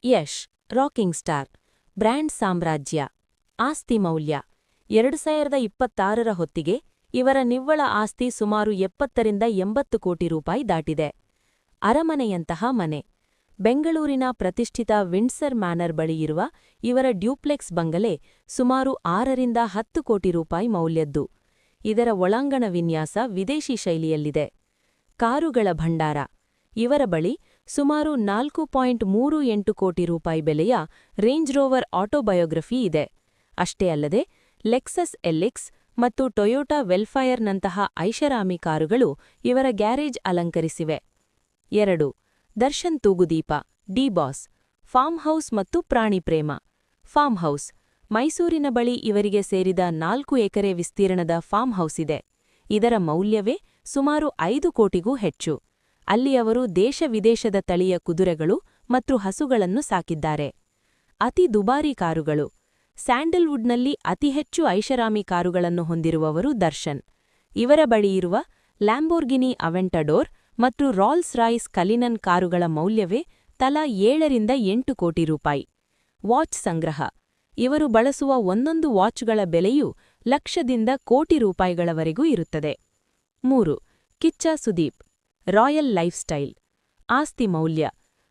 Yash, rocking star, brand ಸಾಮ್ರಾಜ್ಯ, ಆಸ್ತಿ ಮೌಲ್ಯ 2026ರ ಹೊತ್ತಿಗೆ ಇವರ ನಿವ್ವಳ ಆಸ್ತಿ ಸುಮಾರು 70ರಿಂದ 80 ಕೋಟಿ ರೂಪಾಯಿ ದಾಟಿದೆ. ಅರಮನೆಯಂತಹ ಮನೆ. ಬೆಂಗಳೂರಿನ ಪ್ರತಿಷ್ಠಿತ ವಿಂಡ್ಸರ್ ಮ್ಯಾನರ್ ಬಳಿಯಿರುವ ಇವರ ಡ್ಯೂಪ್ಲೆಕ್ಸ್ ಬಂಗಲೆ ಸುಮಾರು 6ರಿಂದ 10 ಕೋಟಿ ರೂಪಾಯಿ ಮೌಲ್ಯದ್ದು. ಇದರ ಒಳಾಂಗಣ ವಿನ್ಯಾಸ ವಿದೇಶಿ ಶೈಲಿಯಲ್ಲಿದೆ. ಕಾರುಗಳ ಭಂಡಾರ. ಇವರ ಬಳಿ ಸುಮಾರು 4.38 ಕೋಟಿ ರೂಪಾಯಿ ಬೆಲೆಯ ರೇಂಜ್ ರೋವರ್ ಆಟೋಬಯೋಗ್ರಫಿ ಇದೆ. ಅಷ್ಟೇ ಅಲ್ಲದೆ ಲೆಕ್ಸಸ್ ಎಲ್ಎಕ್ಸ್ ಮತ್ತು ಟೊಯೋಟಾ ವೆಲ್ಫೈರ್ನಂತಹ ಐಷಾರಾಮಿ ಕಾರುಗಳು ಇವರ ಗ್ಯಾರೇಜ್ ಅಲಂಕರಿಸಿವೆ. 2. Darshan Thoogudeepa, D Boss, farm house ಮತ್ತು ಪ್ರಾಣಿ ಪ್ರೇಮ. Farm house. ಮೈಸೂರಿನ ಬಳಿ ಇವರಿಗೆ ಸೇರಿದ 4 ಎಕರೆ ವಿಸ್ತೀರ್ಣದ ಫಾರ್ಮ್ ಹೌಸ್ ಇದೆ. ಇದರ ಮೌಲ್ಯವೇ ಸುಮಾರು 5 ಕೋಟಿಗೂ ಹೆಚ್ಚು. ಅಲ್ಲಿ ಅವರು ದೇಶ-ವಿದೇಶದ ತಳಿಯ ಕುದುರೆಗಳು ಮತ್ತು ಹಸುಗಳನ್ನು ಸಾಕಿದ್ದಾರೆ. ಅತಿ ದುಬಾರಿ ಕಾರುಗಳು. ಸ್ಯಾಂಡಲ್ವುಡ್ನಲ್ಲಿ ಅತಿ ಹೆಚ್ಚು ಐಷಾರಾಮಿ ಕಾರುಗಳನ್ನು ಹೊಂದಿರುವವರು ದರ್ಶನ್. ಇವರ ಬಳಿಯಿರುವ ಲ್ಯಾಂಬೋರ್ಗಿನಿ ಅವೆಂಟಡೋರ್ ಮತ್ತು ರಾಲ್ಸ್ ರಾಯ್ಸ್ ಕಲಿನನ್ ಕಾರುಗಳ ಮೌಲ್ಯವೇ ತಲಾ 7ರಿಂದ 8 ಕೋಟಿ ರೂಪಾಯಿ. ವಾಚ್ ಸಂಗ್ರಹ. ಇವರು ಬಳಸುವ ಒಂದೊಂದು ವಾಚ್ಗಳ ಬೆಲೆಯೂ ಲಕ್ಷದಿಂದ ಕೋಟಿ ರೂಪಾಯಿಗಳವರೆಗೂ ಇರುತ್ತದೆ. 3. Kichcha Sudeep, royal lifestyle. ಆಸ್ತಿ ಮೌಲ್ಯ.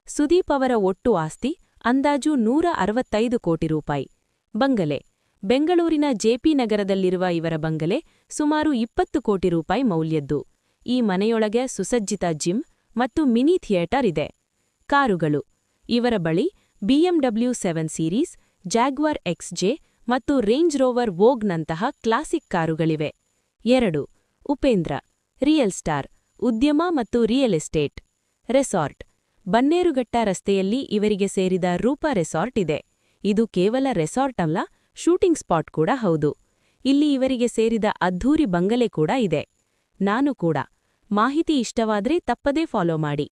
ಸುದೀಪ್ ಅವರ ಒಟ್ಟು ಆಸ್ತಿ ಅಂದಾಜು 165 ಕೋಟಿ ರೂಪಾಯಿ. ಬಂಗಲೆ. ಬೆಂಗಳೂರಿನ ಜೆಪಿ ನಗರದಲ್ಲಿರುವ ಇವರ ಬಂಗಲೆ ಸುಮಾರು 20 ಕೋಟಿ ರೂಪಾಯಿ ಮೌಲ್ಯದ್ದು. ಈ ಮನೆಯೊಳಗೆ ಸುಸಜ್ಜಿತ ಜಿಮ್ ಮತ್ತು ಮಿನಿ ಥಿಯೇಟರ್ ಇದೆ. ಕಾರುಗಳು. ಇವರ ಬಳಿ BMW 7 ಸೀರೀಸ್, ಜಾಗ್ವಾರ್ XJ ಮತ್ತು ರೇಂಜ್ ರೋವರ್ ವೋಗ್ನಂತಹ ಕ್ಲಾಸಿಕ್ ಕಾರುಗಳಿವೆ. 2. ಉಪೇಂದ್ರ, ರಿಯಲ್ ಸ್ಟಾರ್, ಉದ್ಯಮ ಮತ್ತು ರಿಯಲ್ ಎಸ್ಟೇಟ್. ರೆಸಾರ್ಟ್. ಬನ್ನೇರುಘಟ್ಟ ರಸ್ತೆಯಲ್ಲಿ ಇವರಿಗೆ ಸೇರಿದ ರೂಪಾ ರೆಸಾರ್ಟ್ ಇದೆ. ಇದು ಕೇವಲ ರೆಸಾರ್ಟ್ ಅಲ್ಲ, ಶೂಟಿಂಗ್ ಸ್ಪಾಟ್ ಕೂಡ ಹೌದು. ಇಲ್ಲಿ ಇವರಿಗೆ ಸೇರಿದ ಅದ್ಧೂರಿ ಬಂಗಲೆ ಕೂಡ ಇದೆ. ನಾನು ಕೂಡ. ಮಾಹಿತಿ ಇಷ್ಟವಾದ್ರೆ ತಪ್ಪದೇ ಫಾಲೋ ಮಾಡಿ.